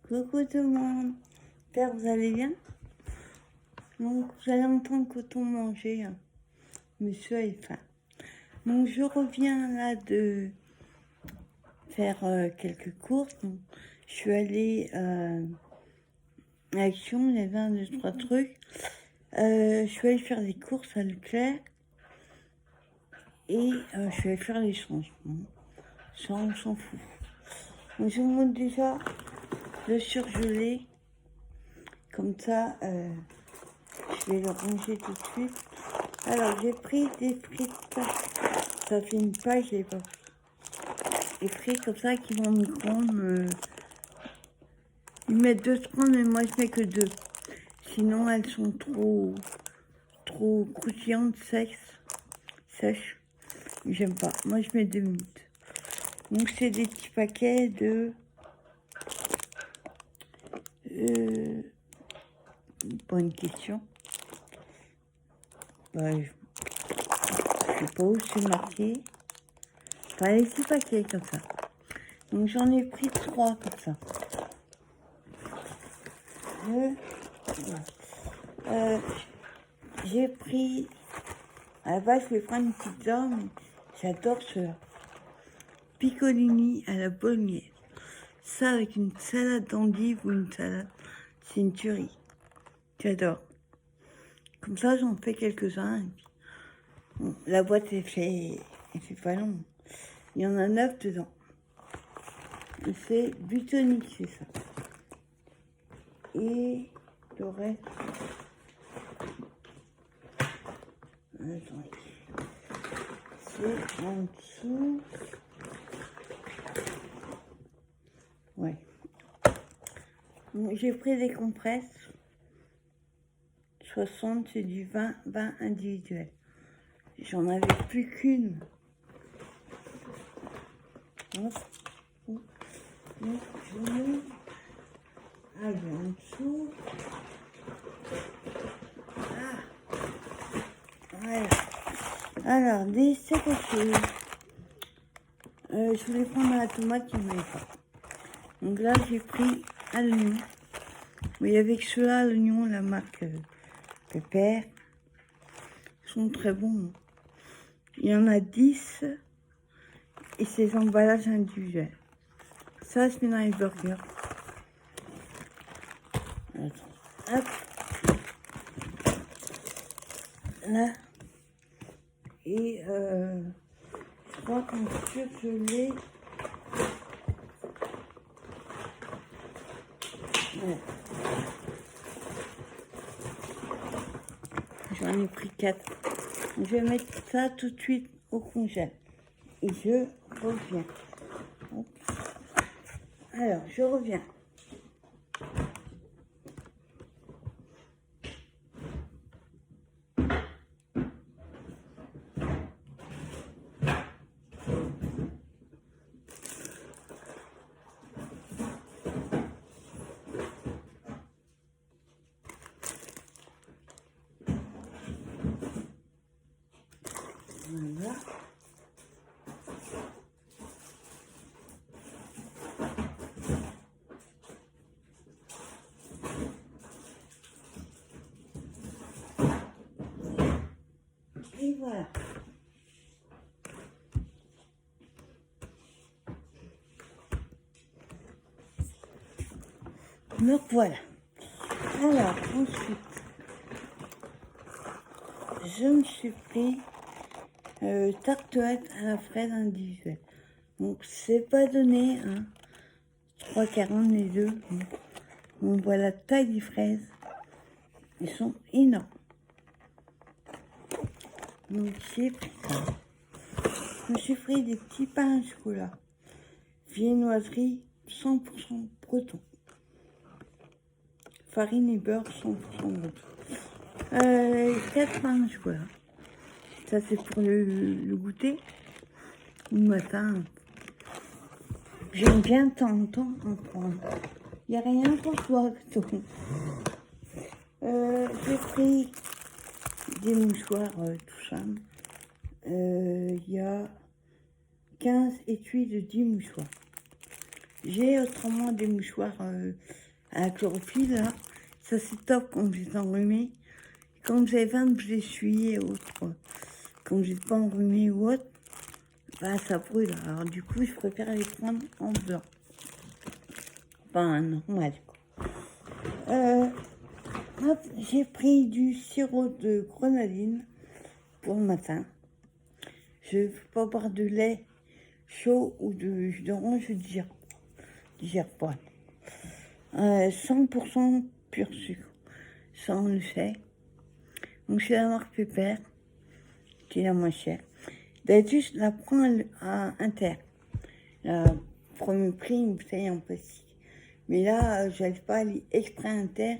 Coucou tout le monde, j'espère que vous allez bien. Donc vous allez entendre Coton manger, hein. Monsieur a faim. Donc je reviens là de faire quelques courses. Donc, je suis allée à Action, il y avait 1, 2, 3 trucs. Je suis allée faire des courses à Leclerc et je suis allée faire les changements. Ça on s'en fout. Donc je vous montre déjà le surgelé. Comme ça, je vais le ranger tout de suite. Alors, j'ai pris des frites. Ça fait une page, je l'ai pas pris. Des frites comme ça qui vont au micro-ondes. Ils mettent 2 secondes, mais moi, je mets que 2. Sinon, elles sont trop croustillantes, sèches. J'aime pas. Moi, je mets 2 minutes. Donc, c'est des petits paquets de... bonne question. Bah, je sais pas où c'est marqué. Enfin, les petits paquets comme ça. Donc, j'en ai pris 3 comme ça. J'ai pris... À la base, je vais prendre une pizza, mais j'adore cela. Piccolini à la bolognaise. Ça avec une salade d'endive ou une salade, c'est une tuerie. J'adore. Comme ça, j'en fais quelques-uns. Bon, la boîte, elle fait pas long. Il y en a 9 dedans. Et c'est Butonique, c'est ça. Et le reste... Attendez. C'est en dessous. Ouais. J'ai pris des compresses. 60, c'est du 20 individuel. J'en avais plus qu'une. Allez, en dessous. Ah. Voilà. Alors, des sécheuses. Je voulais prendre la tomate qui ne voulait pas. Donc là, j'ai pris à l'oignon. Mais avec ceux-là, l'oignon, la marque Pépère. Ils sont très bons. Il y en a 10. Et c'est des emballages individuels. Ça, se met dans les burgers. Attends. Hop. Là. Et je crois qu'en surgelé. Voilà. J'en ai pris 4. Je vais mettre ça tout de suite au congèle. Et je reviens. Hop. Alors, je reviens. Voilà. Et voilà. Donc voilà. Alors, ensuite, je me suis pris tartelette à la fraise individuelle. Donc, c'est pas donné, hein. 3,40 les deux. On voit la taille des fraises. Ils sont énormes. Donc, j'ai pris ça. Je me suis pris des petits pains au chocolat. Viennoiserie 100% breton. Farine et beurre 100% breton. 4 pains au chocolat. Ça, c'est pour le goûter. Le matin. J'aime bien de temps en temps en prendre. Il n'y a rien pour toi. J'ai pris des mouchoirs tout ça. Il y a 15 étuis de 10 mouchoirs. J'ai autrement des mouchoirs à la chlorophylle, là. Ça, c'est top quand vous êtes enrhumé. Quand vous avez faim, vous essuyez et autres. Quand vous n'êtes pas enrhumé ou autre, bah, ça brûle. Alors, du coup, je préfère les prendre en blanc. Enfin, normal, quoi. Hop, j'ai pris du sirop de grenadine pour le matin. Je ne veux pas boire de lait chaud ou de jus d'orange, je digère pas. 100% pur sucre, ça on le sait. Donc c'est la marque Pépère, qui est la moins chère. D'habitude, je la prends à Inter. La premier prix, une bouteille en plastique. Mais là, j'arrive pas à aller exprès à Inter,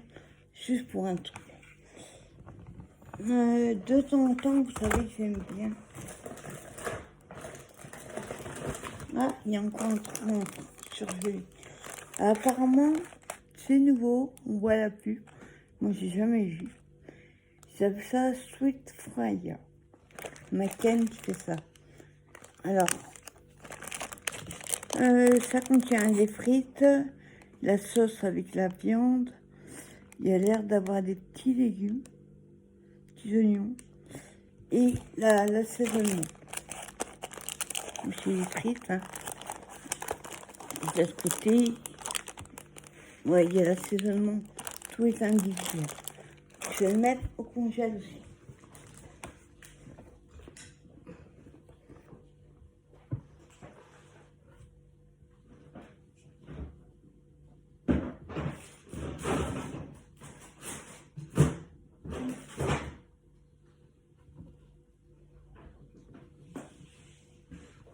juste pour un truc. De temps en temps, vous savez que j'aime bien. Ah, il y a encore un truc surgelé. Apparemment, c'est nouveau, on voit la pub. Moi, j'ai jamais vu. Ils appellent ça Sweet Fry. McCain qui fait ça. Alors, ça contient des frites, la sauce avec la viande. Il y a l'air d'avoir des petits légumes, petits oignons et l'assaisonnement. C'est les frites. Hein. De ce côté, ouais, il y a l'assaisonnement. Tout est individuel. Je vais le mettre au congèle aussi.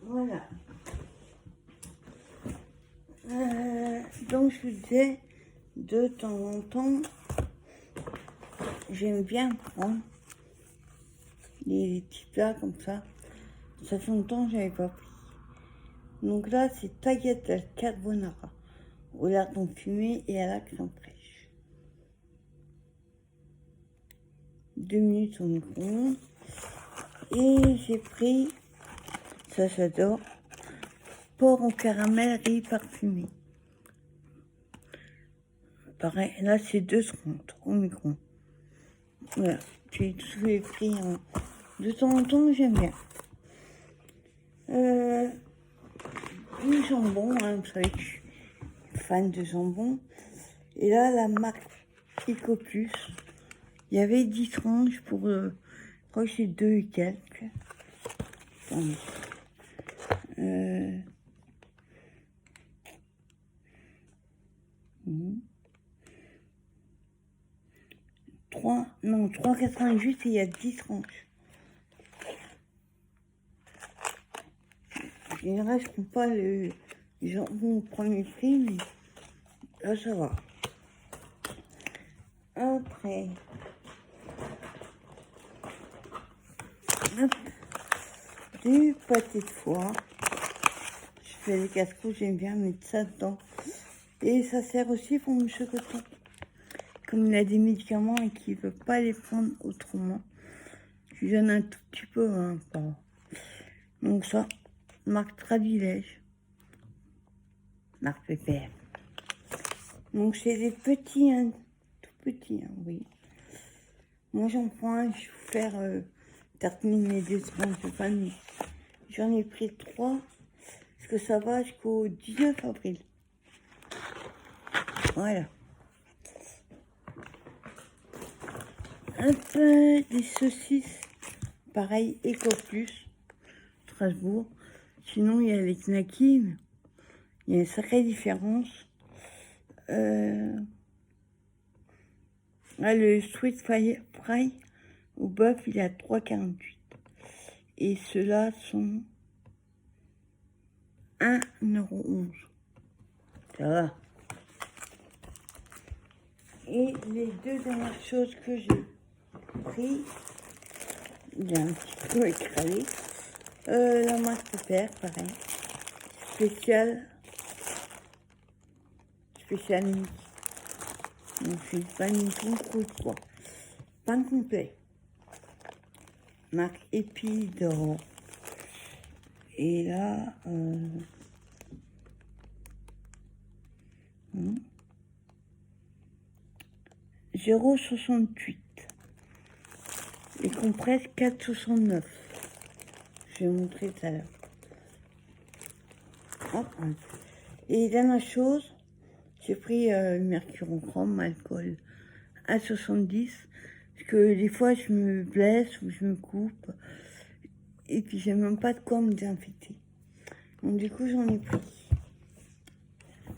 Voilà. Donc je vous disais, de temps en temps, j'aime bien prendre des petits plats comme ça. Ça fait longtemps que j'avais pas pris. Donc là, c'est tagliatelle carbonara au lardon fumé et à la crème fraîche. 2 minutes au micro-ondes. Et j'ai pris, ça j'adore, porc au caramel riz parfumé. Pareil, là c'est 2,30 au micro. Voilà, j'ai tous les prix. Hein. De temps en temps, j'aime bien. Du jambon, hein, vous savez que je suis fan de jambon. Et là, la marque Ecopus, il y avait 10 tranches pour, je crois que c'est 2 et quelques. Attendez. 3,88 et il y a 10 tranches. En général, je ne prends pas le jambon au premier prix, mais là, ça va. Après, du pâté de foie. Je fais les casse-croûtes, j'aime bien mettre ça dedans. Et ça sert aussi pour mon chocolat. Comme il a des médicaments et qu'il ne veut pas les prendre autrement, je lui donne un tout petit peu. Hein, donc ça, marque Tradilège. Marque Pépère. Donc c'est des petits, hein, tout petits, hein, oui. Moi j'en prends un, je vais vous faire tartiner mes 2 tranches de famille. J'en ai pris 3, parce que ça va jusqu'au 19 avril. Voilà. Un peu des saucisses, pareil, Ecopus, Strasbourg. Sinon, il y a les knackis, il y a une sacrée différence. Le Sweet Fry au bœuf, il est à 3,48. Et ceux-là sont 1,11 €. Ça va. Et les 2 dernières choses que j'ai pris, il est un petit peu écrasé. La marque Pépère, pareil. Spécial midi. Donc c'est le pain midi quoi. Pain complet. Marque Épidore. Et là, 0,68. Les compresses 4,69. Je vais montrer tout à l'heure. Hop. Et dernière chose, j'ai pris mercurochrome, alcool à 70. Parce que des fois je me blesse ou je me coupe. Et puis j'ai même pas de quoi me désinfecter. Donc du coup j'en ai pris.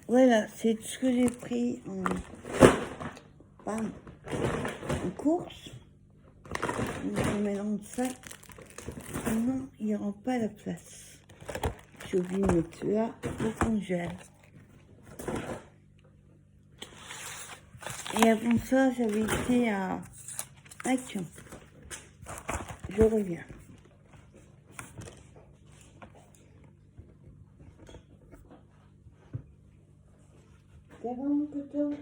Voilà, c'est ce que j'ai pris en course. Donc je mets dans le sac. Sinon il n'y aura pas la place. J'ai oublié de mettre là au congèle. Et avant ça, j'avais été à Action. Je reviens. C'est bon, mon coteau?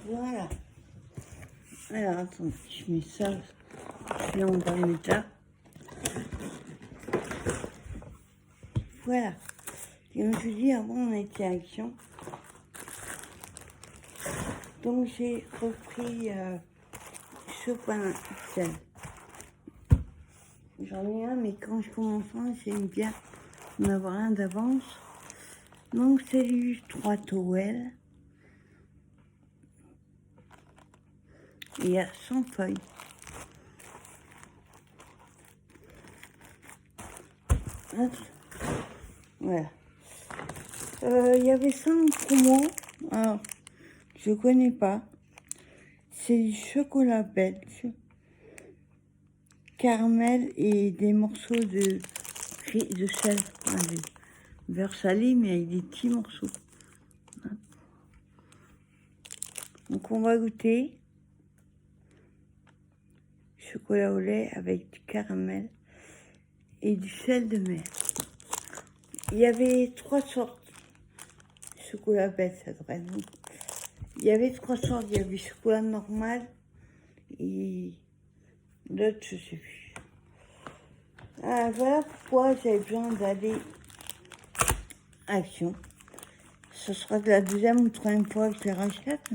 Voilà. Alors, attends, je mets ça. Je mets en bas de métal. Voilà. Comme je vous dis, avant, on a été à Action. Donc, j'ai repris Chopin XL. J'en ai un, mais quand je commence un, j'aime bien en avoir un d'avance. Donc, c'est du 3 towels. Il y a 100 feuilles. Voilà. Il y avait ça en promo. Alors, je connais pas. C'est du chocolat belge, caramel et des morceaux de sel. Enfin, du beurre salé, mais avec des petits morceaux. Donc, on va goûter. Chocolat au lait avec du caramel et du sel de mer. Il y avait 3 sortes. Chocolat belge, ça devrait être. Il y avait 3 sortes. Il y avait chocolat normal et l'autre, je sais plus. Voilà pourquoi j'avais besoin d'aller à Action. Ce sera de la deuxième ou troisième fois que je les rachète.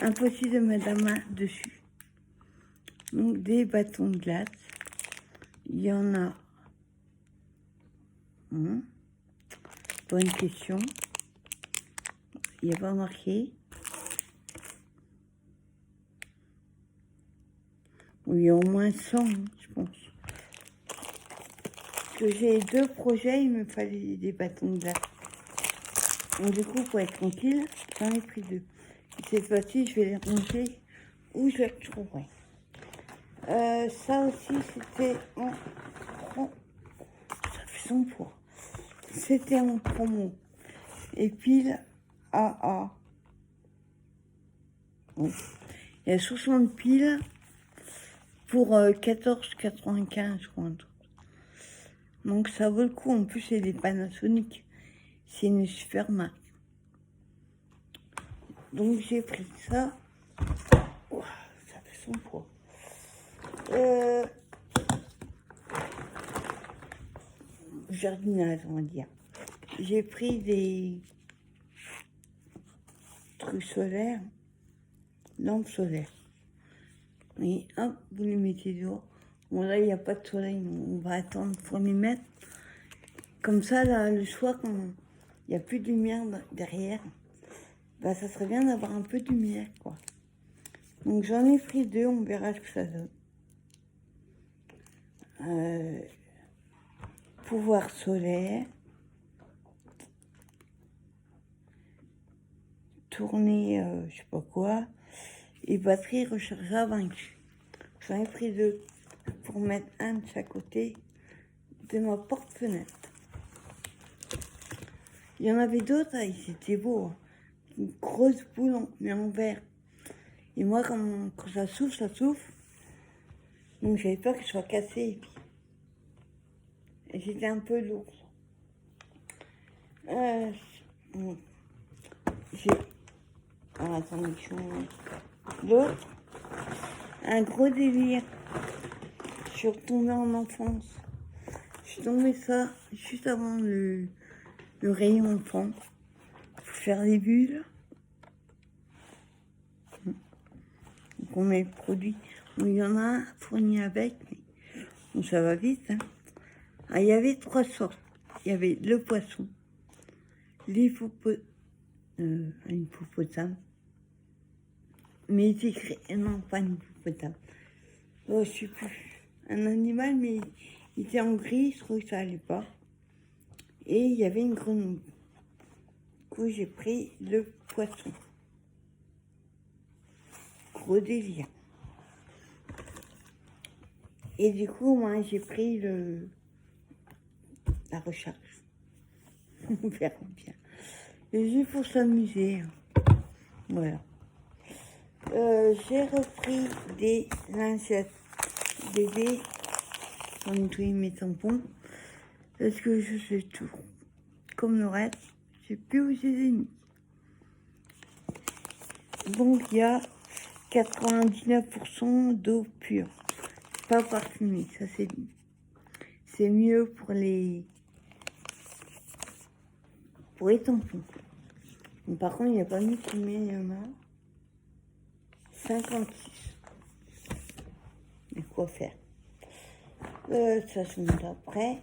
Impossible de mettre la main dessus. Donc des bâtons de glace. Il y en a. Bonne question. Il n'y a pas marqué. Il y a au moins 100, je pense. Parce que j'ai 2 projets, il me fallait des bâtons de glace. Donc du coup, pour être tranquille, j'en ai pris 2. Et cette fois-ci, je vais les ranger où je les retrouverai. Ça aussi, c'était en... Ça fait son poids. C'était en promo. Et pile AA. Oui. Il y a 60 piles pour 14,95, je crois. Donc ça vaut le coup. En plus, c'est des Panasonic. C'est une super marque. Donc j'ai pris ça. Ouah, ça fait son poids. Jardinage, on va dire. J'ai pris des trucs solaires, lampes solaires. Et hop, vous les mettez dehors. Bon là, il n'y a pas de soleil, on va attendre pour les mettre. Comme ça, là, le soir, quand il n'y a plus de lumière derrière, bah ça serait bien d'avoir un peu de lumière, quoi. Donc j'en ai pris 2, on verra ce que ça donne. Pouvoir solaire. Tourner, je sais pas quoi. Et batterie rechargeable vaincue. J'en ai pris 2 pour mettre un de chaque côté de ma porte-fenêtre. Il y en avait d'autres, c'était beau. Hein. Une grosse boule, mais en verre. Et moi, quand ça souffle, Donc j'avais peur que je sois cassée. Et j'étais un peu lourde. J'ai... Ah, attendez, l'autre, un gros délire. Je suis retombée en enfance. Je suis tombée ça juste avant le rayon enfant. Pour faire des bulles. Donc on met le produit. Bon, il y en a un fourni avec, mais bon, ça va vite. Hein. Ah, il y avait 3 sortes. Il y avait le poisson, un hippopotame. Mais c'est écrit, non, pas un hippopotame. Oh, je sais plus. Un animal, mais il était en gris, je trouvais que ça allait pas. Et il y avait une grenouille. Du coup, j'ai pris le poisson. Gros délire. Et du coup, moi, j'ai pris la recharge. On verra bien. Et juste pour s'amuser. Voilà. J'ai repris des lingettes bébé pour nettoyer mes tampons. Parce que je sais tout. Comme le reste, je sais plus où je les ai mis. Donc, il y a 99% d'eau pure. Pas parfumée, ça c'est mieux pour les tampons. Mais par contre, il n'y a pas mis combien il y en a. 56. Mais quoi faire? Ça se met après.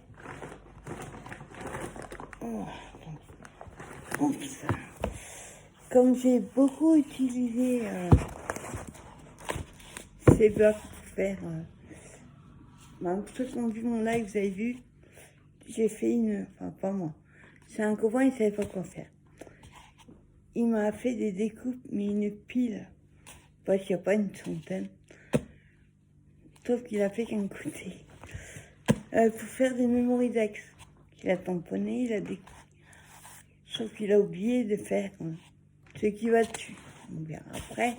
Oh, putain. Comme j'ai beaucoup utilisé ces blocs pour faire... ceux qui ont vu mon live, vous avez vu, j'ai fait enfin pas moi, c'est un copain, il savait pas quoi faire. Il m'a fait des découpes, mais une pile, parce qu'il n'y a pas une centaine. Sauf qu'il a fait qu'un côté. Pour faire des mémoridex. Il a tamponné, il a découpé. Sauf qu'il a oublié de faire ce qui va dessus. On verra après.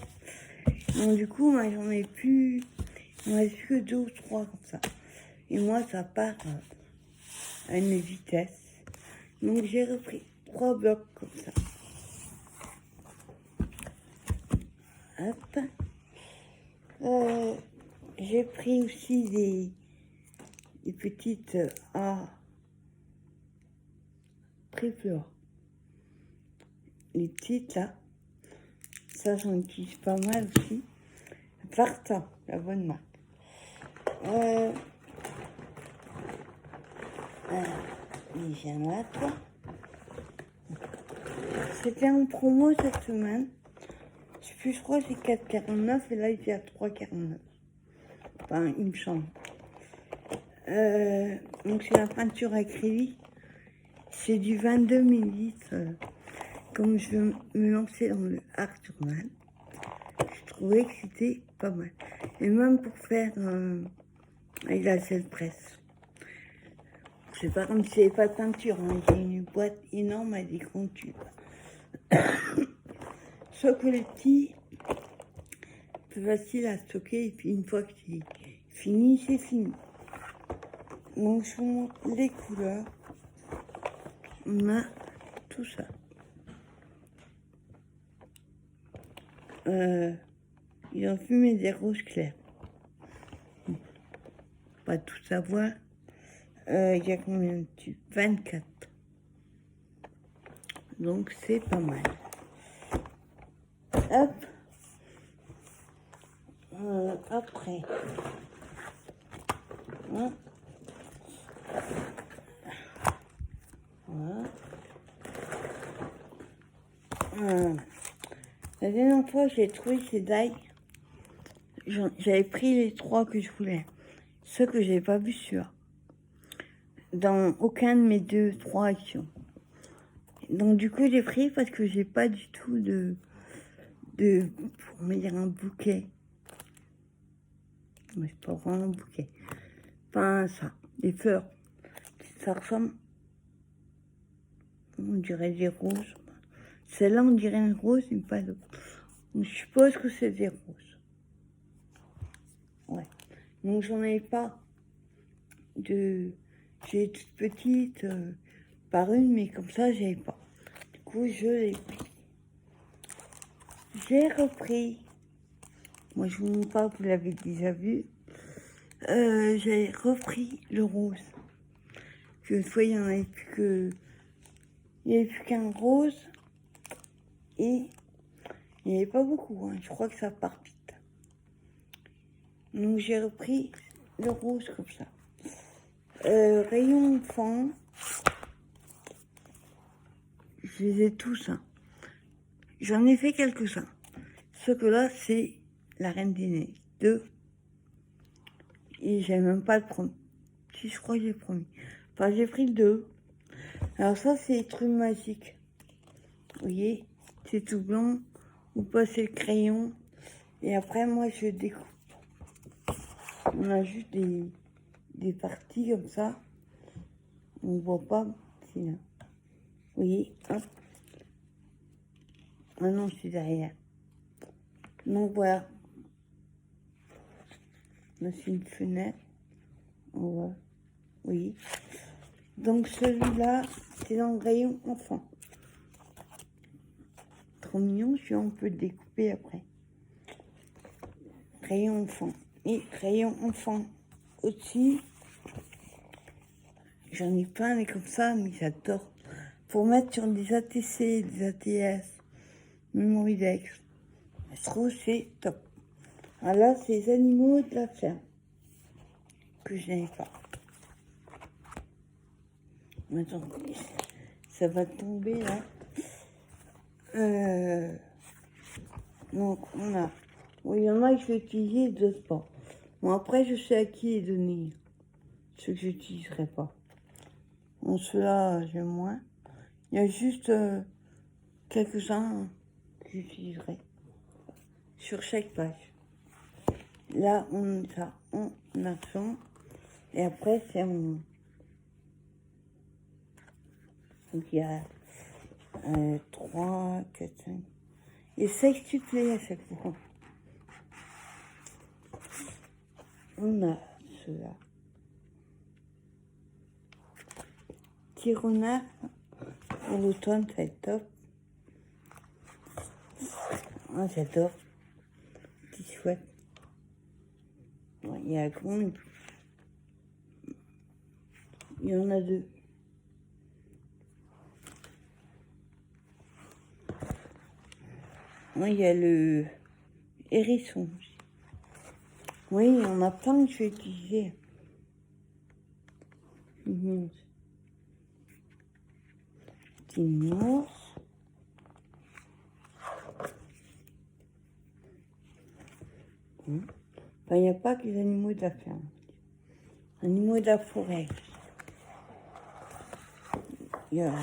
Donc du coup, moi j'en ai plus. Il ne reste plus que 2 ou 3 comme ça. Et moi, ça part à une vitesse. Donc j'ai repris 3 blocs comme ça. Hop. J'ai pris aussi des petites triple. Les petites là. Ça, j'en utilise pas mal aussi. Varta, la bonne marque. Mais j'en ai toi. C'était en promo cette semaine. Je crois que c'est 4,49 et là il est à 3,49. Enfin, il me semble. Donc c'est la peinture acrylique. C'est du 22 ml. Comme je veux me lancer dans le art journal, je trouvais que c'était pas mal. Et même pour faire avec la selle presse. C'est pas comme si c'était pas de peinture. Hein. J'ai une boîte énorme avec des grands tubes. Sauf que les petits, plus facile à stocker. Et puis une fois que c'est fini, c'est fini. Donc je vous montre les couleurs. On a tout ça. Ils ont fumé des roses clairs. Pas tout savoir. Il y a combien de tubes? 24. Donc c'est pas mal. Hop. Après. Hein. Voilà. La dernière fois, j'ai trouvé ces dailles. J'avais pris les 3 que je voulais. Ceux que j'avais pas vu sur. Dans aucun de mes 2-3 actions. Donc du coup, j'ai pris parce que j'ai pas du tout pour me dire un bouquet. Mais c'est pas vraiment un bouquet. Enfin, ça, des fleurs. Ça ressemble, on dirait des roses. Celle-là, on dirait une rose, mais pas d'autre. Je suppose que c'est des roses. Ouais. Donc j'en avais pas de... J'ai toute petite par une, mais comme ça, j'avais pas. Du coup, je l'ai pris. J'ai repris. Moi, je vous montre pas, vous l'avez déjà vu. J'ai repris le rose. Une fois, il n'y en avait plus que... Il n'y avait plus qu'un rose. Et il n'y avait pas beaucoup, hein. Je crois que ça part vite. Donc j'ai repris le rose comme ça. Rayon enfant. Je les ai tous, hein. J'en ai fait quelques-uns. Ce que là, c'est la Reine des Neiges 2. Et j'ai même pas le premier. Si, je crois que j'ai le premier. Enfin, j'ai pris le 2. Alors ça, c'est les trucs magiques. Vous voyez, c'est tout blanc. Vous passez le crayon. Et après, moi, je découpe. On a juste des parties comme ça. On ne voit pas. C'est là. Vous voyez, hop. Ah non, c'est derrière. Donc voilà. Là, c'est une fenêtre. On voit. Oui. Donc celui-là, c'est dans le rayon enfant. Trop mignon, celui-là, on peut le découper après. Rayon enfant. Et rayon enfant aussi. J'en ai plein, mais comme ça, mais j'adore. Pour mettre sur des ATC, des ATS, Memoridex. Je trouve que c'est top. Alors là, c'est les animaux de la ferme. Que je n'avais pas. Attends, ça va tomber là. Donc on a. Oui, il y en a que je vais utiliser, d'autres pas. Bon, après, je sais à qui les donner. Ceux que j'utiliserai pas. Bon, ceux-là, j'aime moins. Il y a juste quelques-uns que j'utiliserai sur chaque page. Là, on a ça en argent. Et après, c'est en... Donc, il y a 3, 4, 5... Et 6 supplés à chaque fois. On a ceux-là. Petit renard. Pour l'automne, ça va être top. Ah, j'adore. Petit chouette. Ouais, il y a grand. Il y en a 2. Ouais, il y a le hérisson. Oui, il y en a plein que je vais utiliser. Petit ours. Enfin, il n'y a pas que les animaux de la ferme. Animaux de la forêt. Il y a,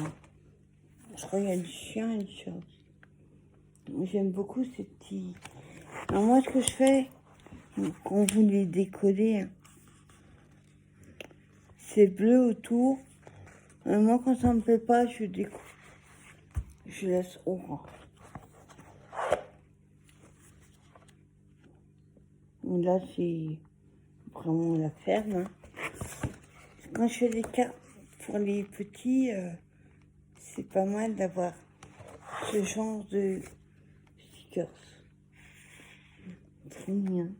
je crois qu'il y a du chien et du chat. J'aime beaucoup ces petits... Alors moi, ce que je fais, quand vous les décollez, c'est bleu autour. Moi, quand ça me plaît pas, je découpe. Je laisse orange. Là, c'est vraiment la ferme. Hein. Quand je fais des cartes pour les petits, c'est pas mal d'avoir ce genre de stickers. Très mignon.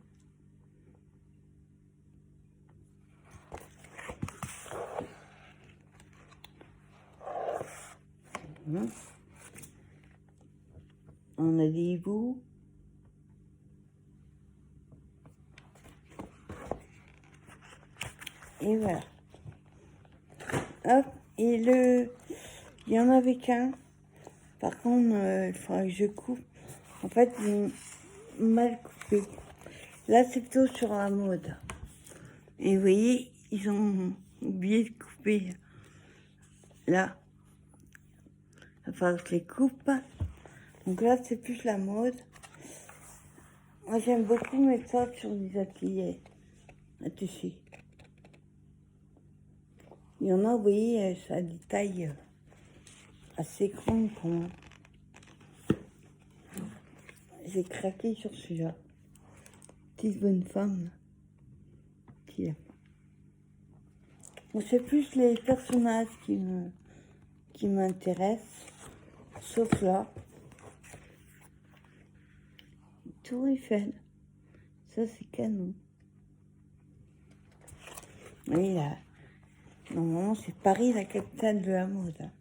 On a des hiboux. Et voilà. Hop, et il y en avait qu'un. Par contre, il faudra que je coupe. En fait, ils ont mal coupé. Là, c'est plutôt sur la mode. Et vous voyez, ils ont oublié de couper. Là, il va falloir que je les coupe. Donc là, c'est plus la mode. Moi, j'aime beaucoup mettre ça sur des ateliers à tisser. Il y en a, vous voyez, ça a des tailles assez grandes quand même. J'ai craqué sur celui-là. Petite bonne femme. facile. Bon, c'est plus les personnages qui m'intéressent, sauf là. Tour Eiffel, ça c'est canon. Oui, là, normalement c'est Paris, la capitale de la mode. Hein.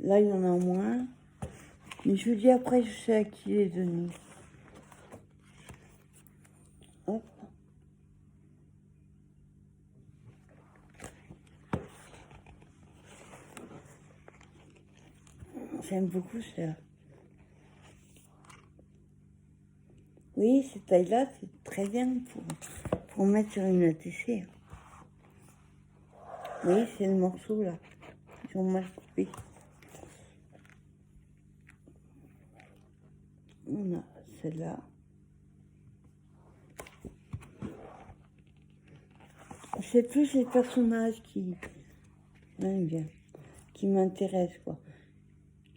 Là, il y en a moins. Mais je vous dis après, je sais à qui les donner. Hop. J'aime beaucoup ça. Oui, cette taille-là, c'est très bien pour mettre sur une ATC. Oui, c'est le morceau là. Ils ont mal coupé. On a celle-là. C'est plus les personnages qui m'intéressent, quoi.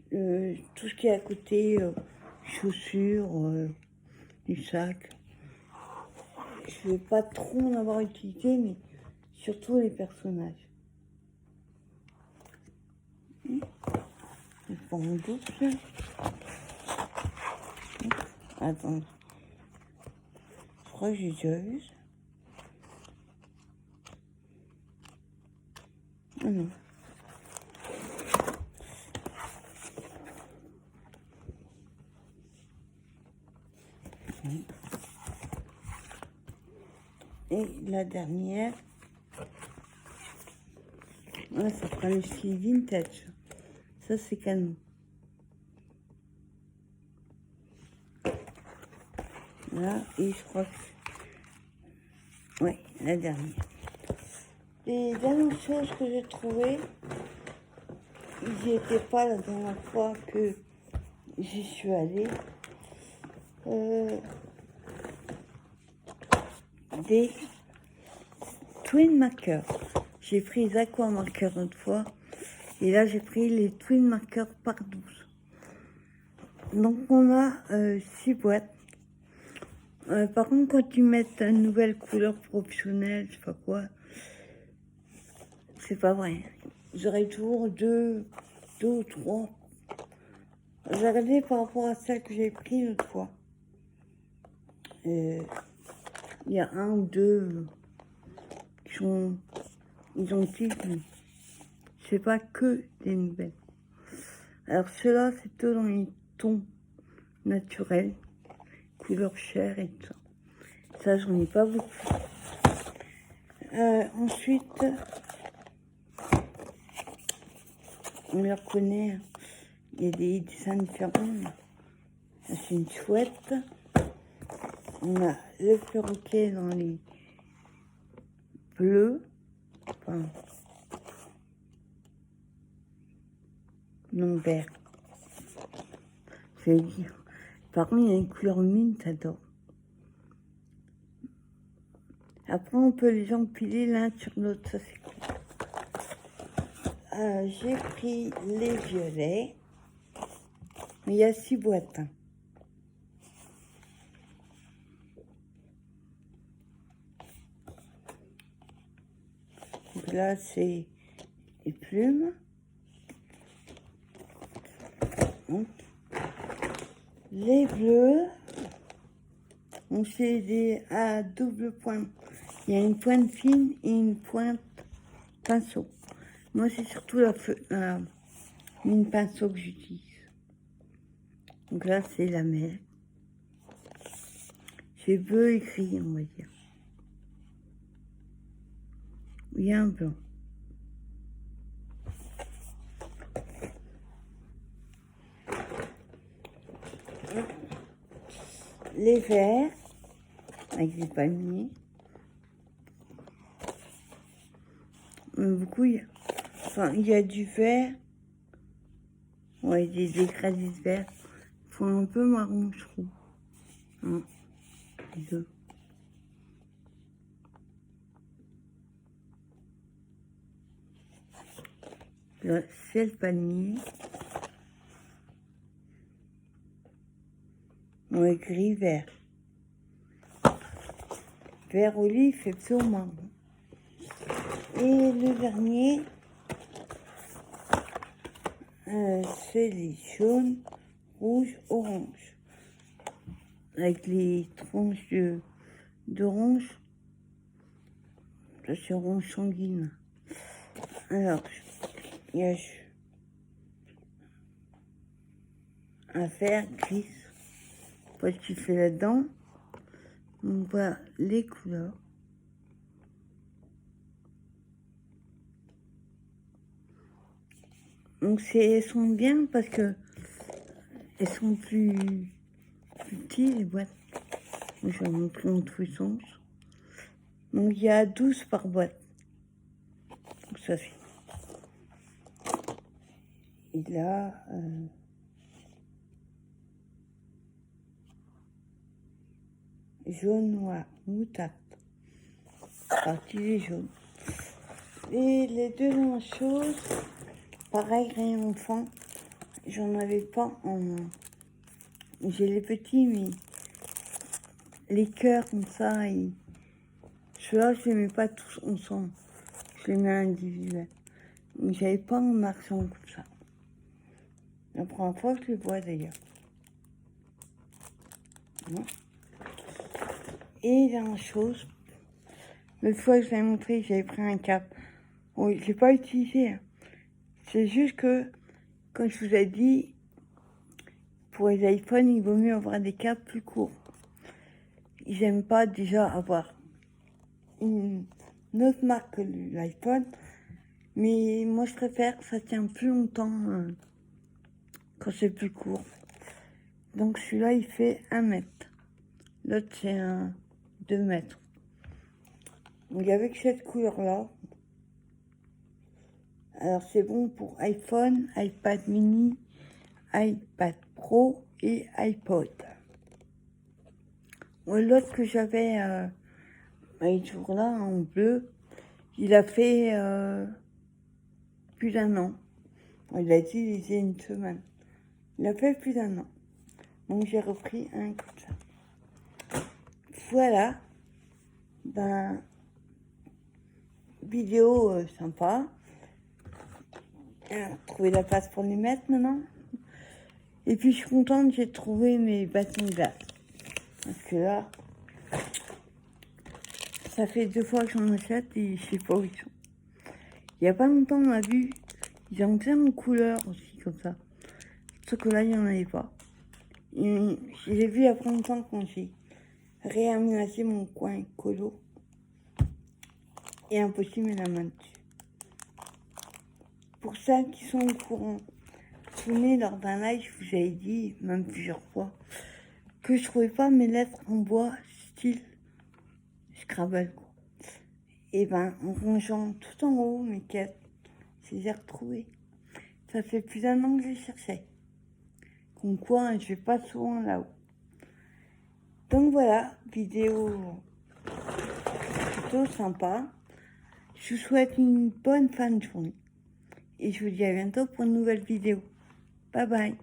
Tout ce qui est à côté, chaussures, du sac. Je vais pas trop en avoir utilisé, mais surtout les personnages. C'est pas en douce. Attends. Je crois que j'ai déjà vu ça. Ah non. Et la dernière, ouais, ça fera le style vintage. Ça, c'est canon. Là, et je crois que... Ouais, la dernière. Les dernières choses que j'ai trouvées, ils n'y étaient pas la dernière fois que j'y suis allée. Des twin markers. J'ai pris les aqua markers une fois. Et là, j'ai pris les twin markers par 12. Donc, on a 6 boîtes. Par contre, quand ils mettent une nouvelle couleur professionnelle, je sais pas quoi, c'est pas vrai. J'aurais toujours deux ou trois. J'ai regardé par rapport à celle que j'ai pris l'autre fois. Il y a un ou deux qui sont identiques, mais c'est pas que des nouvelles. Alors ceux-là, c'est plutôt dans les tons naturels, couleur chair et tout ça. Ça, j'en ai pas beaucoup. Ensuite, on les reconnaît. Il y a des dessins différents. C'est une chouette. On a le perroquet dans les bleus. Enfin, non, vert. Je vais dire. Par contre, il y a une couleur mint, j'adore. Après, on peut les empiler l'un sur l'autre, ça c'est cool. J'ai pris les violets. Mais il y a 6 boîtes. Hein. Donc là, c'est les plumes. Donc, les bleus. On fait des à double pointe. Il y a une pointe fine et une pointe pinceau. Moi, c'est surtout la mine pinceau que j'utilise. Donc là, c'est la mer. C'est bleu et gris, on va dire. Il y a un blanc. Les verts, avec des palmiers. Beaucoup, il y a du vert. Ouais, des écrasés verts. Ils font un peu marron, je trouve. Hein, les deux. Là, c'est le palmier. Ouais, gris vert. vert olive et plutôt marron. Et le dernier, c'est les jaunes, rouges, orange. Avec les tranches d'orange. Ça, c'est orange sanguine. Alors, il y a un vert gris. Pas ce qu'il fait là-dedans. On voit les couleurs. Donc elles sont bien parce que elles sont plus petites les boîtes. Je vais vous montrer en tous les sens. Donc il y a 12 par boîte. Donc ça fait. Et là, jaune, noir, moutarde. Partie des jaunes. Et les deux mêmes choses, pareil, rien enfant. J'en avais pas en. J'ai les petits, mais les cœurs comme ça, et ceux-là, je les mets pas tous ensemble. Je les mets individuels. Mais j'avais pas en accent comme ça. La première fois, je les vois d'ailleurs. Non. Et dernière chose, l'autre fois, je l'ai montré, j'avais pris un cap. Bon, je l'ai pas utilisé. Hein. C'est juste que, comme je vous ai dit, pour les iPhones, il vaut mieux avoir des câbles plus courts. Ils n'aiment pas déjà avoir une autre marque que l'iPhone, mais moi je préfère que ça tient plus longtemps quand c'est plus court. Donc celui-là il fait 1 mètre, l'autre c'est 2 mètres. Donc avec cette couleur là, alors c'est bon pour iPhone, iPad mini, iPad Pro et iPod. L'autre que j'avais, il est toujours là, en bleu, il a fait plus d'1 an. Il a utilisé une semaine. Il a fait plus d'1 an. Donc j'ai repris un comme ça. Voilà. Ben, vidéo sympa. Trouver la place pour les mettre maintenant. Et puis je suis contente, j'ai trouvé mes bâtons de glace. Parce que là, ça fait 2 fois que j'en achète et je sais pas où ils sont. Il y a pas longtemps, on a vu, ils ont plein de couleurs aussi, comme ça. Sauf que là, il n'y en avait pas. Et je l'ai vu il y a pas longtemps quand j'ai réaménagé mon coin écolo. Et impossible de mettre la main dessus. Pour celles qui sont au courant, vous souvenez, lors d'un live, je vous avais dit, même plusieurs fois, que je trouvais pas mes lettres en bois style Scrabble, quoi. Et ben, en rangeant tout en haut mes quêtes, je les ai retrouvées. Ça fait plus d'1 an que je les cherchais. Comme quoi, je vais pas souvent là-haut. Donc voilà, vidéo plutôt sympa. Je vous souhaite une bonne fin de journée. Et je vous dis à bientôt pour une nouvelle vidéo. Bye bye.